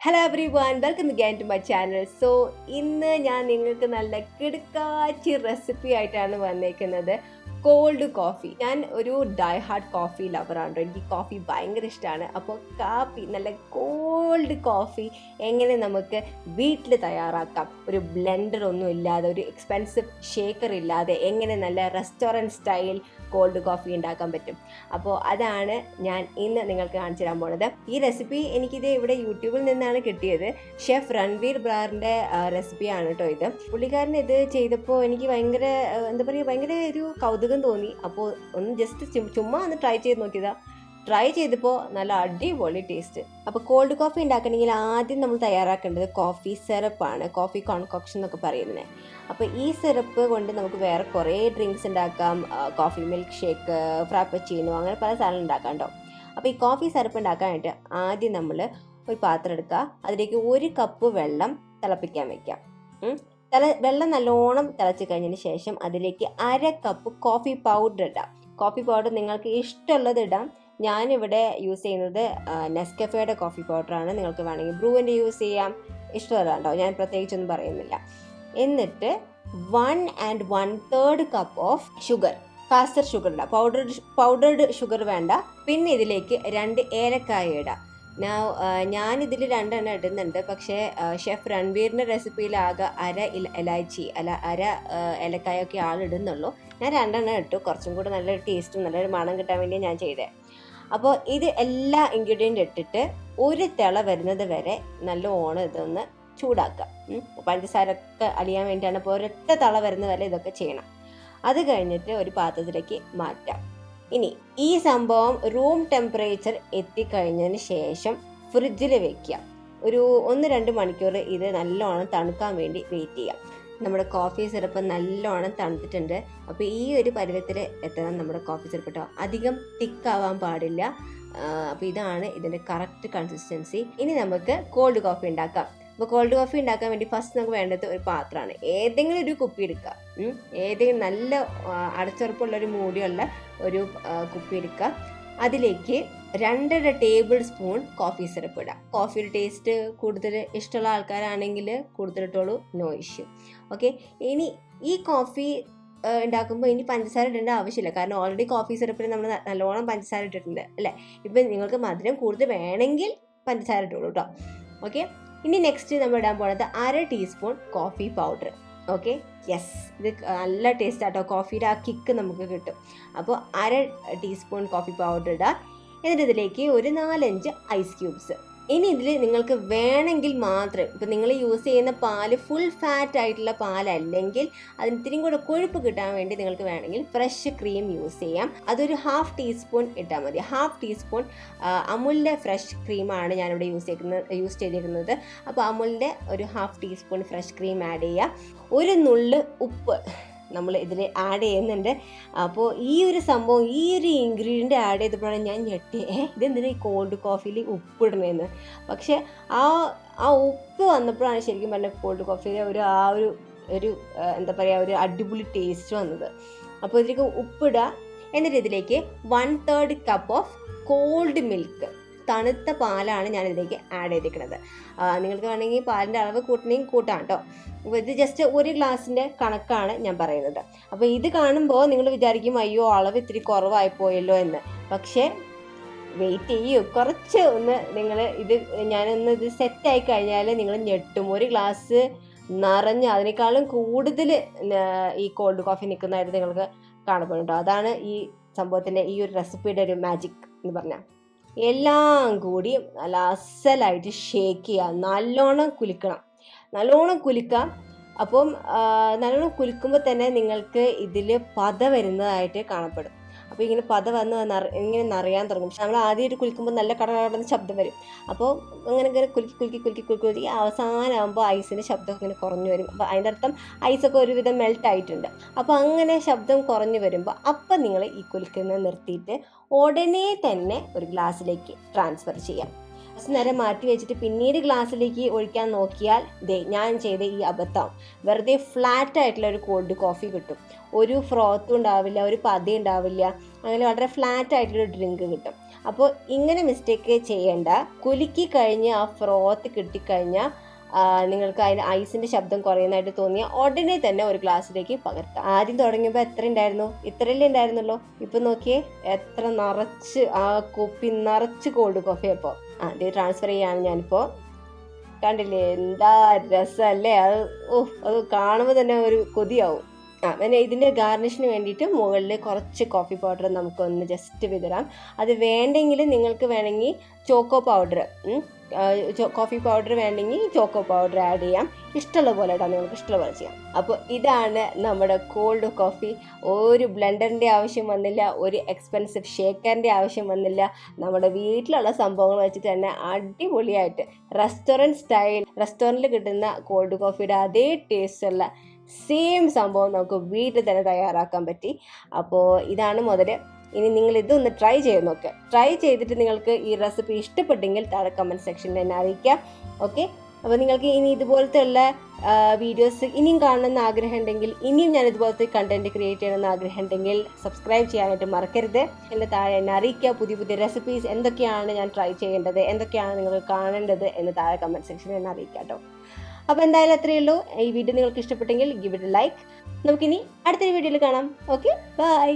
Hello everyone, welcome again to my channel. So ഇന്ന് ഞാൻ നിങ്ങൾക്ക് നല്ല കിടുക്കാച്ചി റെസിപ്പി ആയിട്ടാണ് വന്നേക്കുന്നത്. Cold coffee. ഞാൻ ഒരു ഡൈ ഹാർഡ് കോഫി ലവറാണ്. എനിക്ക് കോഫി ഭയങ്കര ഇഷ്ടമാണ്. അപ്പോൾ കാപ്പി, നല്ല കോൾഡ് കോഫി എങ്ങനെ നമുക്ക് വീട്ടിൽ തയ്യാറാക്കാം, ഒരു ബ്ലെൻഡർ ഒന്നും ഇല്ലാതെ, ഒരു എക്സ്പെൻസീവ് ഷേക്കർ ഇല്ലാതെ എങ്ങനെ നല്ല റെസ്റ്റോറൻറ്റ് സ്റ്റൈൽ കോൾഡ് കോഫി ഉണ്ടാക്കാൻ പറ്റും. അപ്പോൾ അതാണ് ഞാൻ ഇന്ന് നിങ്ങൾക്ക് കാണിച്ചു തരാൻ പോണത്. ഈ റെസിപ്പി എനിക്കിത് ഇവിടെ യൂട്യൂബിൽ നിന്നാണ് കിട്ടിയത്. ഷെഫ് രൺവീർ ബ്രാറിൻ്റെ റെസിപ്പിയാണ് കേട്ടോ ഇത്. പുള്ളിക്കാരൻ ഇത് ചെയ്തപ്പോൾ എനിക്ക് ഭയങ്കര ഭയങ്കര ഒരു കൗതുകം തോന്നി. അപ്പോൾ ഒന്ന് ജസ്റ്റ് ചുമ്മാ ഒന്ന് ട്രൈ ചെയ്ത് നോക്കിയതാ. ട്രൈ ചെയ്തപ്പോൾ നല്ല അടിപൊളി ടേസ്റ്റ്. അപ്പോൾ കോൾഡ് കോഫി ഉണ്ടാക്കണമെങ്കിൽ ആദ്യം നമ്മൾ തയ്യാറാക്കേണ്ടത് കോഫി സിറപ്പാണ്. കോഫി കോൺകോക്ഷൻ എന്നൊക്കെ പറയുന്നത്. അപ്പോൾ ഈ സിറപ്പ് കൊണ്ട് നമുക്ക് വേറെ കുറേ ഡ്രിങ്ക്സ് ഉണ്ടാക്കാം. കോഫി മിൽക്ക് ഷേക്ക്, ഫ്രാപ്പച്ചീനോ, അങ്ങനെ പല സാധനങ്ങൾ ഉണ്ടാക്കാം കേട്ടോ. അപ്പോൾ ഈ കോഫി സിറപ്പ് ഉണ്ടാക്കാനായിട്ട് ആദ്യം നമ്മൾ ഒരു പാത്രം എടുക്കുക. അതിലേക്ക് 1 കപ്പ് വെള്ളം തിളപ്പിക്കാൻ വയ്ക്കാം. വെള്ളം നല്ലോണം തിളച്ച് കഴിഞ്ഞതിന് ശേഷം അതിലേക്ക് 1/2 കപ്പ് കോഫി പൗഡർ ഇടാം. കോഫി പൗഡർ നിങ്ങൾക്ക് ഇഷ്ടമുള്ളത് ഇടാം. ഞാനിവിടെ യൂസ് ചെയ്യുന്നത് നെസ്കഫേയുടെ കോഫി പൗഡറാണ്. നിങ്ങൾക്ക് വേണമെങ്കിൽ ബ്രൂവിൻ്റെ യൂസ് ചെയ്യാം. ഇഷ്ടമല്ല കേട്ടോ, ഞാൻ പ്രത്യേകിച്ചൊന്നും പറയുന്നില്ല. എന്നിട്ട് 1 1/3 cup of sugar, caster sugar ഇടാം. പൗഡർഡ് ഷുഗർ വേണ്ട. പിന്നെ ഇതിലേക്ക് 2 ഏലക്കായ ഇടാം. ഞാനിതിൽ 2 എണ്ണം ഇടുന്നുണ്ട്. പക്ഷേ ഷെഫ് രൺവീറിൻ്റെ റെസിപ്പിയിലാകെ 1/2 ഇലാച്ചി ഏലക്കായൊക്കെ ആളിടുന്നുള്ളൂ. ഞാൻ 2 എണ്ണം ഇട്ടു. കുറച്ചും കൂടെ നല്ലൊരു ടേസ്റ്റും നല്ലൊരു മണം കിട്ടാൻ വേണ്ടി ഞാൻ ചെയ്തത്. അപ്പോൾ ഇത് എല്ലാ ഇൻഗ്രീഡിയൻ്റ് ഇട്ടിട്ട് ഒരു തിള വരുന്നത് വരെ നല്ലോണം ഇതൊന്ന് ചൂടാക്കുക. പഞ്ചസാരൊക്കെ അലിയാൻ വേണ്ടിയാണ്. അപ്പോൾ ഒരൊറ്റ തിള വരുന്ന വരെ ഇതൊക്കെ ചെയ്യണം. അത് കഴിഞ്ഞിട്ട് ഒരു പാത്രത്തിലേക്ക് മാറ്റാം. ഇനി ഈ സംഭവം റൂം ടെമ്പറേച്ചർ എത്തിക്കഴിഞ്ഞതിന് ശേഷം ഫ്രിഡ്ജിൽ വെക്കുക. ഒരു 1-2 മണിക്കൂർ ഇത് നല്ലോണം തണുക്കാൻ വേണ്ടി വെയിറ്റ് ചെയ്യാം. നമ്മുടെ കോഫി സിറപ്പ് നല്ലോണം തണുത്തിട്ടുണ്ട്. അപ്പോൾ ഈ ഒരു പരുവത്തിൽ എത്തണം നമ്മുടെ കോഫി സിറപ്പ് കേട്ടോ. അധികം തിക്കാവാൻ പാടില്ല. അപ്പോൾ ഇതാണ് ഇതിൻ്റെ കറക്റ്റ് കൺസിസ്റ്റൻസി. ഇനി നമുക്ക് കോൾഡ് കോഫി ഉണ്ടാക്കാം. അപ്പോൾ കോൾഡ് കോഫി ഉണ്ടാക്കാൻ വേണ്ടി ഫസ്റ്റ് നമുക്ക് വേണ്ടത് ഒരു പാത്രമാണ്. ഏതെങ്കിലും ഒരു കുപ്പി എടുക്കുക. ഏതെങ്കിലും നല്ല അടച്ചുറപ്പുള്ളൊരു മൂടിയുള്ള ഒരു കുപ്പി എടുക്കുക. അതിലേക്ക് 2.5 ടേബിൾ സ്പൂൺ കോഫി സിറപ്പ് ഇടാം. കോഫിയുടെ ടേസ്റ്റ് കൂടുതൽ ഇഷ്ടമുള്ള ആൾക്കാരാണെങ്കിൽ കൂടുതലിട്ടോളൂ, നോ ഇഷ്യൂ. ഓക്കെ. ഇനി ഈ കോഫി ഉണ്ടാക്കുമ്പോൾ ഇനി പഞ്ചസാര ഇടേണ്ട ആവശ്യമില്ല. കാരണം ഓൾറെഡി കോഫി സിറപ്പിൽ നമ്മൾ നല്ലോണം പഞ്ചസാര ഇട്ടിട്ടുണ്ട് അല്ലേ. ഇപ്പം നിങ്ങൾക്ക് മധുരം കൂടുതൽ വേണമെങ്കിൽ പഞ്ചസാര ഇട്ടോളൂ കേട്ടോ. ഓക്കെ. ഇനി നെക്സ്റ്റ് നമ്മൾ ഇടാൻ പോകുന്നത് 1/2 teaspoon coffee powder. Okay. Yes, ഇത് നല്ല ടേസ്റ്റ് ആട്ടോ. കോഫിയുടെ ആ കിക്ക് നമുക്ക് കിട്ടും. അപ്പോൾ 1/2 ടീസ്പൂൺ കോഫി പൗഡർ ഇടുക. എന്നിട്ട് ഇതിലേക്ക് ഒരു 4-5 ഐസ് ക്യൂബ്സ്. ഇനി ഇതിൽ നിങ്ങൾക്ക് വേണമെങ്കിൽ മാത്രം, ഇപ്പം നിങ്ങൾ യൂസ് ചെയ്യുന്ന പാല് ഫുൾ ഫാറ്റ് ആയിട്ടുള്ള പാലല്ലെങ്കിൽ അതിന് ഇത്തിരിയും കൂടെ കൊഴുപ്പ് കിട്ടാൻ വേണ്ടി നിങ്ങൾക്ക് വേണമെങ്കിൽ ഫ്രഷ് ക്രീം യൂസ് ചെയ്യാം. അതൊരു 1/2 ടീസ്പൂൺ ഇട്ടാൽ മതി. 1/2 ടീസ്പൂൺ അമുലിൻ്റെ ഫ്രഷ് ക്രീമാണ് ഞാനിവിടെ യൂസ് ചെയ്തിരിക്കുന്നത്. അപ്പോൾ അമുലിൻ്റെ ഒരു 1/2 ടീസ്പൂൺ ഫ്രഷ് ക്രീം ആഡ് ചെയ്യുക. ഒരു നുള്ള് ഉപ്പ് നമ്മൾ ഇതിൽ ആഡ് ചെയ്യുന്നുണ്ട്. അപ്പോൾ ഈ ഒരു സംഭവം, ഈ ഒരു ഇൻഗ്രീഡിയൻ്റ് ആഡ് ചെയ്തപ്പോഴാണ് ഞാൻ ഞെട്ടി, ഇതെന്തിനാ ഈ കോൾഡ് കോഫിയിൽ ഉപ്പിടണമെന്ന്. പക്ഷേ ആ ഉപ്പ് വന്നപ്പോഴാണ് ശരിക്കും പറഞ്ഞാൽ കോൾഡ് കോഫിയിലെ ഒരു ഒരു അടിപൊളി ടേസ്റ്റ് വന്നത്. അപ്പോൾ ഇതിലേക്ക് ഉപ്പിടുക. എന്നിട്ട് ഇതിലേക്ക് 1/3 കപ്പ് ഓഫ് കോൾഡ് മിൽക്ക്, തണുത്ത പാലാണ് ഞാൻ ഇതിലേക്ക് ആഡ് ചെയ്തിരിക്കുന്നത്. നിങ്ങൾക്ക് വേണമെങ്കിൽ പാലിൻ്റെ അളവ് കൂട്ടണമെങ്കിൽ കൂട്ടാം കേട്ടോ. അപ്പോൾ ഇത് ജസ്റ്റ് 1 ഗ്ലാസിൻ്റെ കണക്കാണ് ഞാൻ പറയുന്നത്. അപ്പോൾ ഇത് കാണുമ്പോൾ നിങ്ങൾ വിചാരിക്കും അയ്യോ അളവ് ഇത്തിരി കുറവായിപ്പോയല്ലോ എന്ന്. പക്ഷേ വെയിറ്റ് ചെയ്യൂ, കുറച്ച് ഒന്ന് നിങ്ങൾ ഞാനൊന്ന് ഇത് സെറ്റായി കഴിഞ്ഞാൽ നിങ്ങൾ ഞെട്ടും. 1 ഗ്ലാസ് നിറഞ്ഞ് അതിനേക്കാളും കൂടുതൽ ഈ കോൾഡ് കോഫി നിൽക്കുന്നതായിട്ട് നിങ്ങൾക്ക് കാണപ്പെടും കേട്ടോ. അതാണ് ഈ സംഭവത്തിൻ്റെ, ഈ ഒരു റെസിപ്പിയുടെ ഒരു മാജിക് എന്ന് പറഞ്ഞാൽ. എല്ലാം കൂടി നല്ല അസലായിട്ട് ഷേക്ക് ചെയ്യുക. നല്ലോണം കുലുക്കാം. അപ്പം നല്ലോണം കുലുക്കുമ്പോൾ തന്നെ നിങ്ങൾക്ക് ഇതിൽ പത വരുന്നതായിട്ട് കാണപ്പെടും. അപ്പോൾ ഇങ്ങനെ പത ഇങ്ങനെ നിറയാൻ തുടങ്ങും. പക്ഷെ നമ്മൾ ആദ്യമായിട്ട് കുലിക്കുമ്പോൾ നല്ല കടകടന്ന് ശബ്ദം വരും. അപ്പോൾ അങ്ങനെ കുലുക്കി അവസാനമാകുമ്പോൾ ഐസിൻ്റെ ശബ്ദമൊക്കെ ഇങ്ങനെ കുറഞ്ഞു വരും. അപ്പോൾ അതിൻ്റെ അർത്ഥം ഐസൊക്കെ ഒരുവിധം മെൽറ്റ് ആയിട്ടുണ്ട്. അപ്പോൾ അങ്ങനെ ശബ്ദം കുറഞ്ഞു വരുമ്പോൾ അപ്പം നിങ്ങൾ ഈ കുലുക്കുന്നത് നിർത്തിയിട്ട് ഉടനെ തന്നെ ഒരു ഗ്ലാസ്സിലേക്ക് ട്രാൻസ്ഫർ ചെയ്യാം. കുറച്ച് നേരം മാറ്റി വെച്ചിട്ട് പിന്നീട് ഗ്ലാസ്സിലേക്ക് ഒഴിക്കാൻ നോക്കിയാൽ ഞാൻ ചെയ്ത ഈ അബദ്ധം, വെറുതെ ഫ്ലാറ്റ് ആയിട്ടുള്ള ഒരു കോൾഡ് കോഫി കിട്ടും. ഒരു ഫ്രോത്തും ഉണ്ടാവില്ല, ഒരു പതയും ഉണ്ടാവില്ല. അങ്ങനെ വളരെ ഫ്ലാറ്റ് ആയിട്ടുള്ളൊരു ഡ്രിങ്ക് കിട്ടും. അപ്പോൾ ഇങ്ങനെ മിസ്റ്റേക്ക് ചെയ്യേണ്ട. കുലുക്കി കഴിഞ്ഞ് ആ ഫ്രോത്ത് കിട്ടിക്കഴിഞ്ഞാൽ നിങ്ങൾക്ക് അതിന് ഐസിൻ്റെ ശബ്ദം കുറയുന്നതായിട്ട് തോന്നിയാൽ ഉടനെ തന്നെ ഒരു ഗ്ലാസ്സിലേക്ക് പകർത്താം. ആദ്യം തുടങ്ങിയപ്പോൾ എത്ര ഉണ്ടായിരുന്നു? ഇത്രയല്ലേ ഉണ്ടായിരുന്നല്ലോ. ഇപ്പം നോക്കിയേ എത്ര നിറച്ച്, ആ കുപ്പി നിറച്ച് കോൾഡ് കോഫി. അപ്പോൾ അത് ട്രാൻസ്ഫർ ചെയ്യാണ് ഞാനിപ്പോൾ. കണ്ടില്ലേ എന്താ രസമല്ലേ അത് കാണുമ്പോൾ തന്നെ ഒരു കൊതിയാവും. പിന്നെ ഇതിൻ്റെ ഗാർണിഷിന് വേണ്ടിയിട്ട് മുകളിൽ കുറച്ച് കോഫി പൗഡർ നമുക്കൊന്ന് ജസ്റ്റ് വിതറാം. അത് വേണ്ടെങ്കിൽ നിങ്ങൾക്ക് വേണമെങ്കിൽ ചോക്കോ പൗഡർ, കോഫി പൗഡർ വേണമെങ്കിൽ ചോക്കോ പൗഡർ ആഡ് ചെയ്യാം. ഇഷ്ടമുള്ള പോലെ ഇടാം, നിങ്ങൾക്ക് ഇഷ്ടമുള്ള പോലെ ചെയ്യാം. അപ്പോൾ ഇതാണ് നമ്മുടെ കോൾഡ് കോഫി. ഒരു ബ്ലെൻഡറിൻ്റെ ആവശ്യം വന്നില്ല, ഒരു എക്സ്പെൻസീവ് ഷേക്കറിൻ്റെ ആവശ്യം വന്നില്ല. നമ്മുടെ വീട്ടിലുള്ള സംഭവങ്ങൾ വെച്ചിട്ട് തന്നെ അടിപൊളിയായിട്ട് റെസ്റ്റോറൻറ്റിൽ കിട്ടുന്ന കോൾഡ് കോഫിയുടെ അതേ ടേസ്റ്റുള്ള സെയിം സംഭവം നമുക്ക് വീട്ടിൽ തന്നെ തയ്യാറാക്കാൻ പറ്റി. അപ്പോൾ ഇതാണ് മുതൽ. ഇനി നിങ്ങൾ ഇതൊന്ന് ട്രൈ ചെയ്ത് നോക്കുക. ട്രൈ ചെയ്തിട്ട് നിങ്ങൾക്ക് ഈ റെസിപ്പി ഇഷ്ടപ്പെട്ടെങ്കിൽ താഴെ കമൻറ്റ് സെക്ഷനിൽ എന്നെ അറിയിക്കാം. ഓക്കെ, അപ്പോൾ നിങ്ങൾക്ക് ഇനി ഇതുപോലത്തെ ഉള്ള വീഡിയോസ് ഇനിയും കാണണമെന്ന് ആഗ്രഹം ഉണ്ടെങ്കിൽ, ഇനിയും ഞാൻ ഇതുപോലത്തെ കണ്ടൻറ്റ് ക്രിയേറ്റ് ചെയ്യണമെന്ന് ആഗ്രഹം ഉണ്ടെങ്കിൽ സബ്സ്ക്രൈബ് ചെയ്യാനായിട്ട് മറക്കരുത്. എൻ്റെ താഴെ എന്നെ അറിയിക്കുക. പുതിയ പുതിയ റെസിപ്പീസ് എന്തൊക്കെയാണ് ഞാൻ ട്രൈ ചെയ്യേണ്ടത്, എന്തൊക്കെയാണ് നിങ്ങൾ കാണേണ്ടത് എന്ന് താഴെ കമൻറ്റ് സെക്ഷനിൽ എന്നെ അറിയിക്കാം കേട്ടോ. അപ്പോൾ എന്തായാലും അത്രയേ ഉള്ളൂ. ഈ വീഡിയോ നിങ്ങൾക്ക് ഇഷ്ടപ്പെട്ടെങ്കിൽ ഗിവ് ഇറ്റ് എ ലൈക്ക്. നമുക്കിനി അടുത്തൊരു വീഡിയോയിൽ കാണാം. Okay, by.